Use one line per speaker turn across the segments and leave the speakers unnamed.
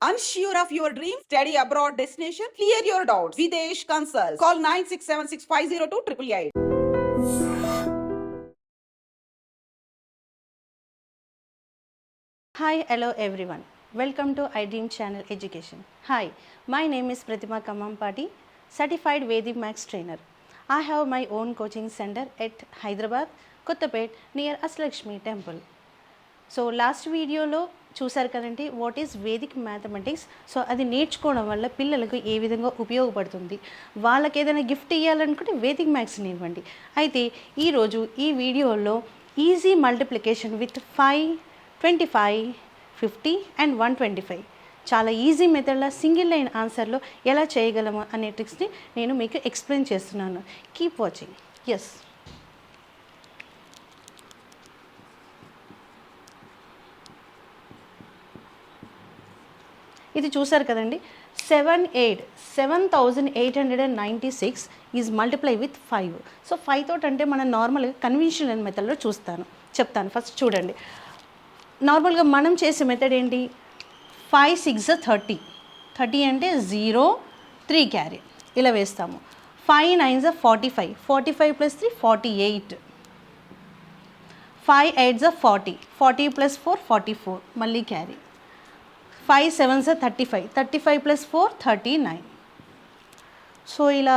Unsure of your dream? Study abroad destination? Clear your doubts. Videsh Consult. Call 9676502888.
Hi, hello everyone. Welcome to iDream Channel Education. Hi, my name is Pratima Kamampati, Certified Vedic Max Trainer. I have my own coaching center at Hyderabad, Kottapet near Aslakshmi Temple. So last వీడియోలో చూసారు కదండి what is Vedic mathematics. So అది నేర్చుకోవడం వల్ల పిల్లలకు ఏ విధంగా ఉపయోగపడుతుంది, వాళ్ళకి ఏదైనా గిఫ్ట్ ఇవ్వాలనుకుంటే వేదిక్ మ్యాథ్స్ని ఇవ్వండి. అయితే ఈరోజు ఈ వీడియోలో ఈజీ మల్టిప్లికేషన్ విత్ 5, 25, 50 అండ్ 125 చాలా ఈజీ మెథడ్లో సింగిల్ లైన్ ఆన్సర్లో ఎలా చేయగలము అనే ట్రిక్స్ని నేను మీకు ఎక్స్ప్లెయిన్ చేస్తున్నాను. Keep watching. ఎస్, ఇది చూసారు కదండి. 7,896 ఈజ్ మల్టిప్లై విత్ 5. సో 5 తోటి అంటే మనం నార్మల్గా కన్వెన్షనల్ మెథడ్లో చెప్తాను. ఫస్ట్ చూడండి, నార్మల్గా మనం చేసే మెథడ్ ఏంటి, 5 6 30. 30 అంటే 0 3 క్యారీ ఇలా వేస్తాము. 5 9 45. 45 + 3 48. 5 8 40. 40 + 4 44 మళ్ళీ క్యారీ. 5 7 35. 35 + 4 39. సో ఇలా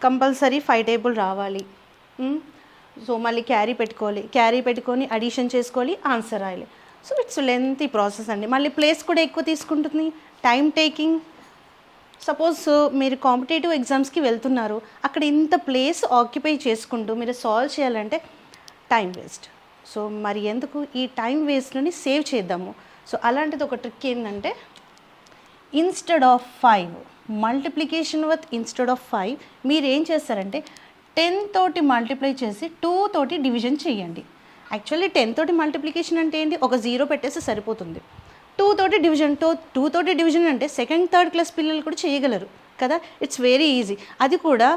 కంపల్సరీ 5 టేబుల్ రావాలి. సో మళ్ళీ క్యారీ పెట్టుకొని అడిషన్ చేసుకోవాలి, ఆన్సర్ రాయాలి. సో ఇట్స్ లెంతీ ప్రాసెస్ అండి. మళ్ళీ ప్లేస్ కూడా ఎక్కువ తీసుకుంటుంది, టైం టేకింగ్. సపోజ్ మీరు కాంపిటేటివ్ ఎగ్జామ్స్కి వెళ్తున్నారు, అక్కడ ఇంత ప్లేస్ ఆక్యుపై చేసుకుంటూ మీరు సాల్వ్ చేయాలంటే టైం వేస్ట్. సో మరి ఎందుకు ఈ టైం వేస్ట్ని సేవ్ చేద్దాము. సో అలాంటిది ఒక ట్రిక్ ఏంటంటే, instead of 5 multiplication with instead of 5 మీరు ఏం చేస్తారంటే 10 తోటి మల్టిప్లై చేసి 2 తోటి డివిజన్ చేయండి. యాక్చువల్లీ 10 తోటి మల్టిప్లికేషన్ అంటే ఏంటి, ఒక 0 పెట్టేస్తే సరిపోతుంది. 2 తోటి డివిజన్, 2 తోటి డివిజన్ అంటే సెకండ్ థర్డ్ క్లాస్ పిల్లలు కూడా చేయగలరు కదా. It's very easy. అది కూడా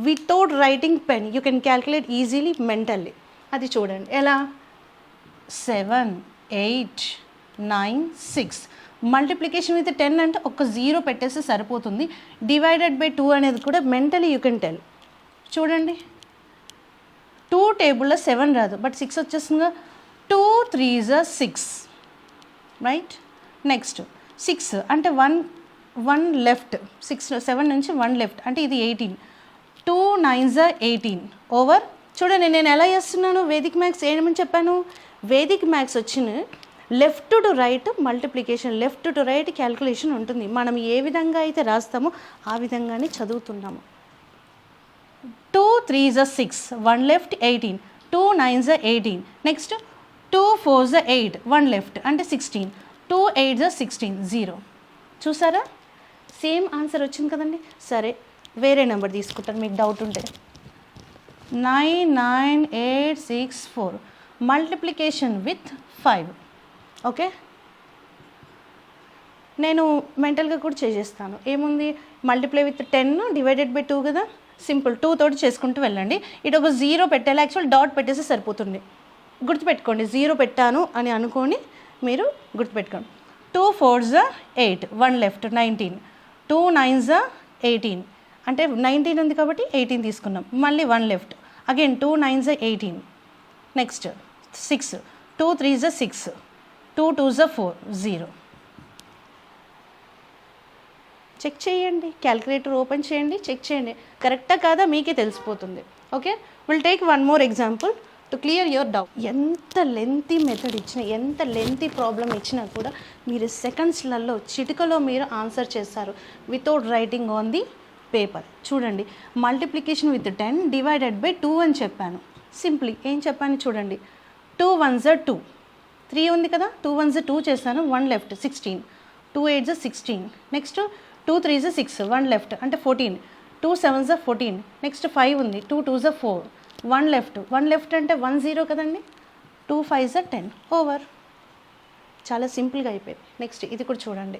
without writing pen you can calculate easily mentally. అది చూడండి ఎలా. 7 8 9 6 మల్టిప్లికేషన్ విత్ 10 అంటే ఒక 0 పెట్టేస్తే సరిపోతుంది. డివైడెడ్ బై 2 అనేది కూడా మెంటలీ యూ కెన్ టెల్. చూడండి, 2 టేబుల్లో 7 రాదు, బట్ 6 వచ్చేస్తుందిగా. 2 3s 6, right. నెక్స్ట్ 6 అంటే 1 లెఫ్ట్. 7 నుంచి 1 లెఫ్ట్ అంటే ఇది 18. 2 9s 18 ఓవర్. చూడండి నేను ఎలా చేస్తున్నాను, వేదిక్ మ్యాథ్స్ ఏమని చెప్పాను, వేదిక్ మ్యాథ్స్ వచ్చిన left to right multiplication, left to right calculation ఉంటుంది. మనం ఏ విధంగా అయితే రాస్తామో ఆ విధంగానే చదువుతున్నాము. 2 3s 6, 1 left 18. 2 9s 18. Next 2 4s 8, 1 left అంటే 16. 2 8s 16 0. చూసారా, సేమ్ ఆన్సర్ వచ్చింది కదండి. సరే వేరే నెంబర్ తీసుకుంటాను మీకు డౌట్ ఉంటే. 99864 మల్టిప్లికేషన్ విత్ 5. ఓకే, నేను మెంటల్గా కూడా చేసేస్తాను. ఏముంది, మల్టిప్లై విత్ 10 డివైడెడ్ బై 2 కదా, సింపుల్. 2 తోటి చేసుకుంటూ వెళ్ళండి. ఇటు ఒక 0 పెట్టాలి, యాక్చువల్ డాట్ పెట్టేస్తే సరిపోతుంది. గుర్తుపెట్టుకోండి, 0 పెట్టాను అని అనుకొని మీరు గుర్తుపెట్టుకోండి. 2 4s 8, 1 లెఫ్ట్ 19. 2 9s 18 అంటే 19 ఉంది కాబట్టి 18 తీసుకున్నాం. మళ్ళీ 1 left again. 2 9s 18. Next 6. 2 3s 6. 2 2s 4 0. Check చేయండి, క్యాల్కులేటర్ ఓపెన్ చేయండి, చెక్ చేయండి. కరెక్టా కాదా మీకే తెలిసిపోతుంది. Okay, will take one more example to clear your doubt. ఎంత లెంతీ మెథడ్ ఇచ్చినా, ఎంత లెంతీ ప్రాబ్లం ఇచ్చినా కూడా మీరు సెకండ్స్లలో చిటికలో మీరు ఆన్సర్ చేస్తారు without writing on the paper. చూడండి, మల్టిప్లికేషన్ విత్ 10 డివైడెడ్ బై 2 అని చెప్పాను. సింప్లీ ఏం చెప్పాను చూడండి. 2 1s 2, 3 ఉంది కదా, 2 1s 2 చేస్తాను, 1 left 16. 2 8s 16. Next 2 3s 6, 1 left అంటే 14. 2 7s 14. నెక్స్ట్ 5 ఉంది, 2 2s 4, 1 లెఫ్ట్. 1 లెఫ్ట్ అంటే 1 0 కదండి. 2 5s 10 ఓవర్. చాలా సింపుల్గా అయిపోయింది. నెక్స్ట్ ఇది కూడా చూడండి,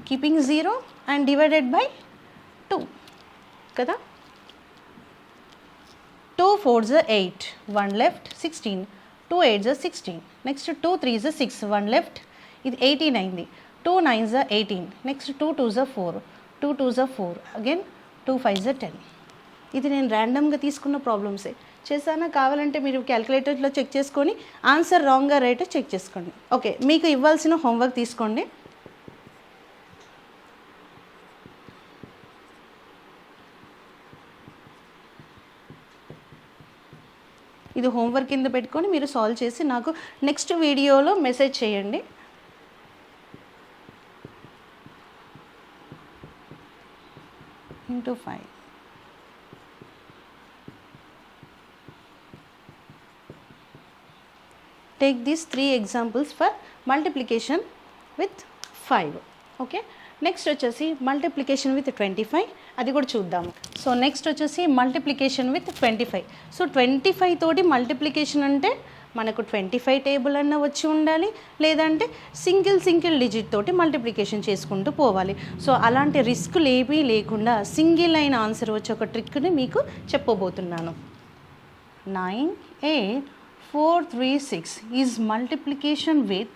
కీపింగ్ 0 అండ్ డివైడెడ్ బై 2 కదా. 2 4s 8, 1 left 16. 2 8s 16. Next 2 3s 6, 1 left. ఇది 18 అయింది. 2 9s are 18, next 2 2s are 4, 2 2s are 4, again 2 5s are 10. ఇది నేను ర్యాండమ్గా తీసుకున్న ప్రాబ్లమ్సే. చేశానా? కావాలంటే మీరు క్యాలిక్యులేటర్లో చెక్ చేసుకొని ఆన్సర్ రాంగ్గా రైట్ చెక్ చేసుకోండి. ఓకే, మీకు ఇవ్వాల్సిన హోంవర్క్ తీసుకోండి. ఇది హోంవర్క్ కింద పెట్టుకొని మీరు సాల్వ్ చేసి నాకు నెక్స్ట్ వీడియోలో మెసేజ్ చేయండి. Into 5. Take these 3 examples for multiplication with 5. Okay, next వచ్చేసి మల్టిప్లికేషన్ విత్ 25, అది కూడా చూద్దాము. సో నెక్స్ట్ వచ్చేసి మల్టిప్లికేషన్ విత్ 25. సో 25 తోటి మల్టిప్లికేషన్ అంటే మనకు 25 టేబుల్ అన్న వచ్చి ఉండాలి, లేదంటే సింగిల్ డిజిట్ తోటి మల్టిప్లికేషన్ చేసుకుంటూ పోవాలి. సో అలాంటి రిస్కులు ఏమీ లేకుండా సింగిల్ అయిన ఆన్సర్ వచ్చే ఒక ట్రిక్ని మీకు చెప్పబోతున్నాను. 9 8 4 3 6 ఈజ్ మల్టిప్లికేషన్ విత్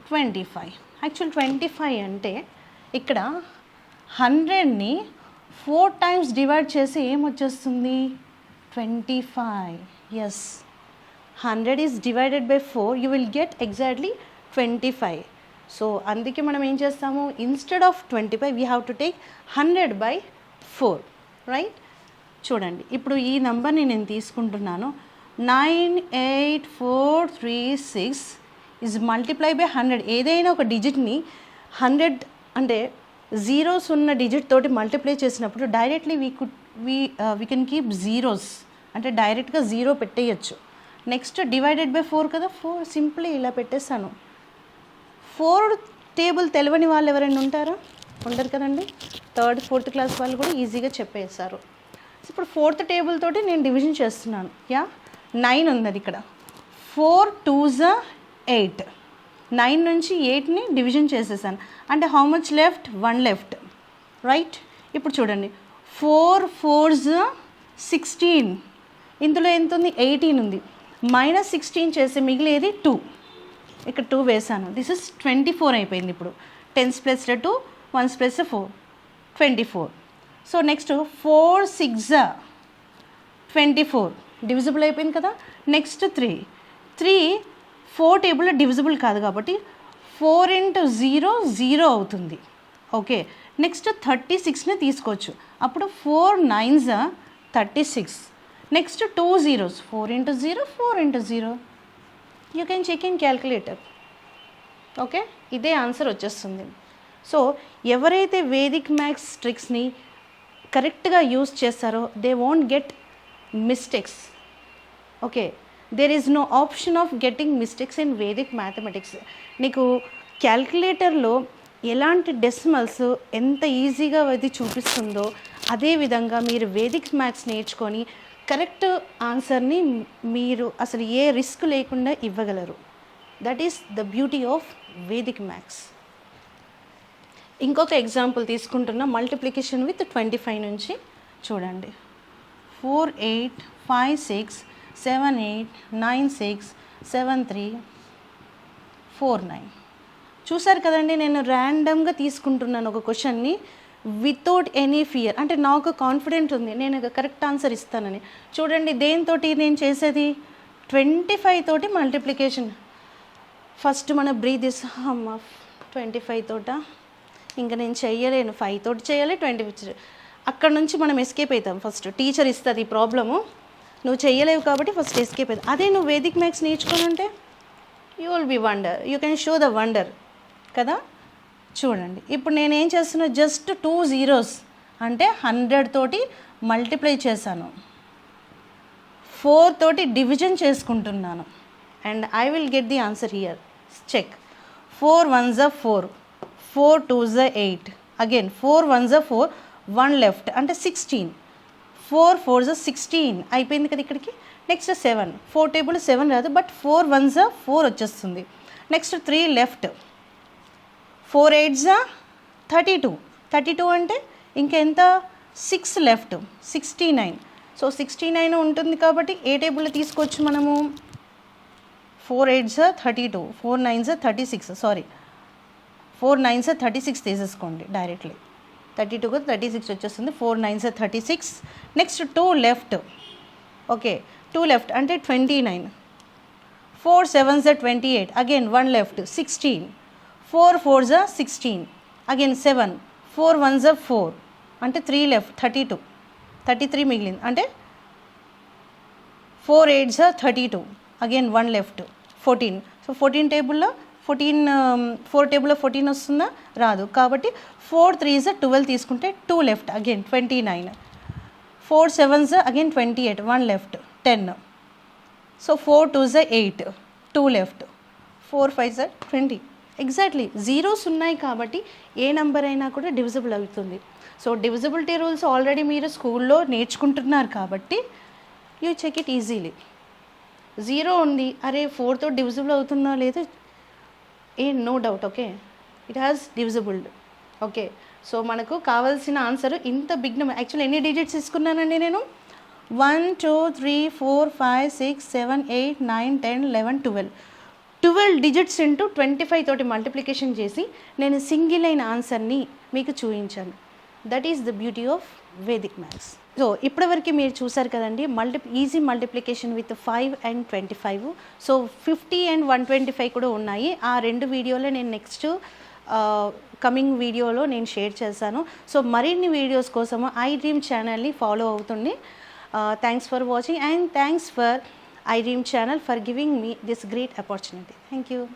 25. యాక్చువల్ 25 అంటే ఇక్కడ 100ని 4 టైమ్స్ డివైడ్ చేసి ఏమొచ్చేస్తుంది? 25. Yes, 100 is divided by 4, you will get exactly 25. So అందుకే మనం ఏం చేస్తాము, instead of 25 we have to take 100/4, right? చూడండి, ఇప్పుడు ఈ నెంబర్ని నేను తీసుకుంటున్నాను. 9 8 4 3 6 ఈజ్ మల్టిప్లై బై 100. ఏదైనా ఒక డిజిట్ని 100 అంటే జీరోస్ ఉన్న డిజిట్ తోటి మల్టిప్లై చేసినప్పుడు directly we can keep zeros, అంటే డైరెక్ట్గా 0 పెట్టేయచ్చు. నెక్స్ట్ డివైడెడ్ బై 4 కదా, 4 సింప్లీ ఇలా పెట్టేస్తాను. 4 టేబుల్ తెలియని వాళ్ళు ఎవరైనా ఉంటారా? ఉండరు కదండి. 3rd 4th క్లాస్ వాళ్ళు కూడా ఈజీగా చెప్పేస్తారు. ఇప్పుడు 4th టేబుల్ తోటి నేను డివిజన్ చేస్తున్నాను. 9 ఉన్నది ఇక్కడ. 4 2s are 8. 9 నుంచి 8ని డివిజన్ చేసేసాను. అంటే how much left? 1 left, right? ఇప్పుడు చూడండి, 4 4s are 16. ఇందులో ఎంత ఉంది? 18 ఉంది. -16 చేసి మిగిలేది 2. ఇక్కడ 2 వేసాను. దిస్ ఇస్ 24 అయిపోయింది. ఇప్పుడు 10s plus 2 1s plus 4 24. So next 4 6s are 24, divisible అయిపోయింది కదా. నెక్స్ట్ 3 4 టేబుల్లో డివిజిబుల్ కాదు కాబట్టి 4 × 0 0 అవుతుంది. ఓకే, నెక్స్ట్ 36ని తీసుకోవచ్చు. అప్పుడు 4 9s are 36. Next 2 zeros, 4 × 0 4 × 0. You can check in calculator. Okay, ఇదే ఆన్సర్ వచ్చేస్తుంది. సో ఎవరైతే వేదిక్ మ్యాథ్స్ ట్రిక్స్ని కరెక్ట్గా యూజ్ చేస్తారో they won't get mistakes. Okay, there is no option of getting mistakes in Vedic mathematics. నీకు క్యాల్కులేటర్లో ఎలాంటి డెసిమల్స్ ఎంత ఈజీగా అది చూపిస్తుందో అదేవిధంగా మీరు వేదిక్ మ్యాథ్స్ నేర్చుకొని కరెక్ట్ ఆన్సర్ని మీరు అసలు ఏ రిస్క్ లేకుండా ఇవ్వగలరు. That is the beauty of Vedic maths. ఇంకొక ఎగ్జాంపుల్ తీసుకుంటున్న మల్టిప్లికేషన్ విత్ 25 నుంచి చూడండి. 4 8 5 6 7 8 9 6 7 3 4 9. చూసారు కదండి, నేను ర్యాండమ్గా తీసుకుంటున్నాను ఒక క్వశ్చన్ని వితౌట్ ఎనీ ఫియర్. అంటే నాకు కాన్ఫిడెంట్ ఉంది నేను కరెక్ట్ ఆన్సర్ ఇస్తానని. చూడండి, దేనితోటి నేను చేసేది 25 తోటి మల్టిప్లికేషన్. ఫస్ట్ మన బ్రీద్ ఇస్ అమ్మ 25 తోట ఇంకా నేను చెయ్యలేను, 5 తోటి చేయాలి 25. అక్కడ నుంచి మనం ఎస్కేప్ అవుతాం. ఫస్ట్ టీచర్ ఇస్తుంది ఈ ప్రాబ్లము, నువ్వు చెయ్యలేవు కాబట్టి ఫస్ట్ ఎస్కేప్ అవుతాం. అదే నువ్వు వేదిక్ మ్యాథ్స్ నేర్చుకొని ఉంటే you will be wonder, you can show the wonder కదా. చూడండి, ఇప్పుడు నేను ఏం చేస్తున్నా, జస్ట్ 2 zeros అంటే 100 తోటి మల్టిప్లై చేశాను, 4 తోటి డివిజన్ చేసుకుంటున్నాను and I will get the answer here. Check. 4 1s are 4, 4 2s are 8, again 4 1s are 4, 1 left అంటే 16, 4 4s are 16 అయిపోయింది కదా ఇక్కడికి. నెక్స్ట్ 7, 4 టేబుల్ 7 రాదు బట్ 4 1s are 4 వచ్చేస్తుంది. నెక్స్ట్ 3 లెఫ్ట్, 4 8s are 32, 32 అంటే ఇంకెంత 6 లెఫ్ట్ 69. సో 69 ఉంటుంది కాబట్టి ఏ టేబుల్లో తీసుకోవచ్చు మనము, 4 8s are 32, 4 9s are 36, sorry 4 9s 36 తీసేసుకోండి డైరెక్ట్లీ 32 కు 36 వచ్చేస్తుంది 4 9s 36 next 2 left okay 2 left అంటే 29 4 7s 28 again 1 left 16 4 4s 16 again 7 4 1s 4 అంటే 3 లెఫ్ట్ 32 33 మిగిలింది అంటే 4 8s 32 అగైన్ 1 లెఫ్ట్ 14 సో 14 టేబుల్లో 4 టేబుల్లో 14 వస్తుందా రాదు కాబట్టి 4 3s 12 తీసుకుంటే 2 left again 29 4 7s again 28 1 left 10 so 4 2s 8 2 left 4 5s 20 exactly zeros ఉన్నాయి కాబట్టి ఏ నెంబర్ అయినా కూడా డివిజిబుల్ అవుతుంది సో డివిజిబిలిటీ రూల్స్ ఆల్రెడీ మీరు స్కూల్లో నేర్చుకుంటున్నారు కాబట్టి you check it easily zero ఉంది అరే 4తో డివిజిబుల్ అవుతుందా లేదా no doubt okay it has divisibled okay so మనకు కావాల్సిన ఆన్సర్ ఇంత బిగ్ నెంబర్ యాక్చువల్లీ ఎన్ని డిజిట్స్ తీసుకున్నానండి నేను 1 2 3 4 5 6 7 8 9 10 11 12 డిజిట్స్ ఇంటూ 25 తోటి మల్టిప్లికేషన్ చేసి నేను సింగిల్ అయిన ఆన్సర్ని మీకు చూపించాను that is the beauty of Vedic maths so ఇప్పటివరకు మీరు చూసారు కదండి easy multiplication with 5 and 25 so 50 and 125 కూడా ఉన్నాయి ఆ రెండు వీడియోలో నేను నెక్స్ట్ కమింగ్ వీడియోలో నేను షేర్ చేశాను సో మరిన్ని వీడియోస్ కోసము ఐ డ్రీమ్ ఛానల్ని ఫాలో అవుతుంది thanks for watching and thanks for I Dream channel for giving me this great opportunity. Thank you.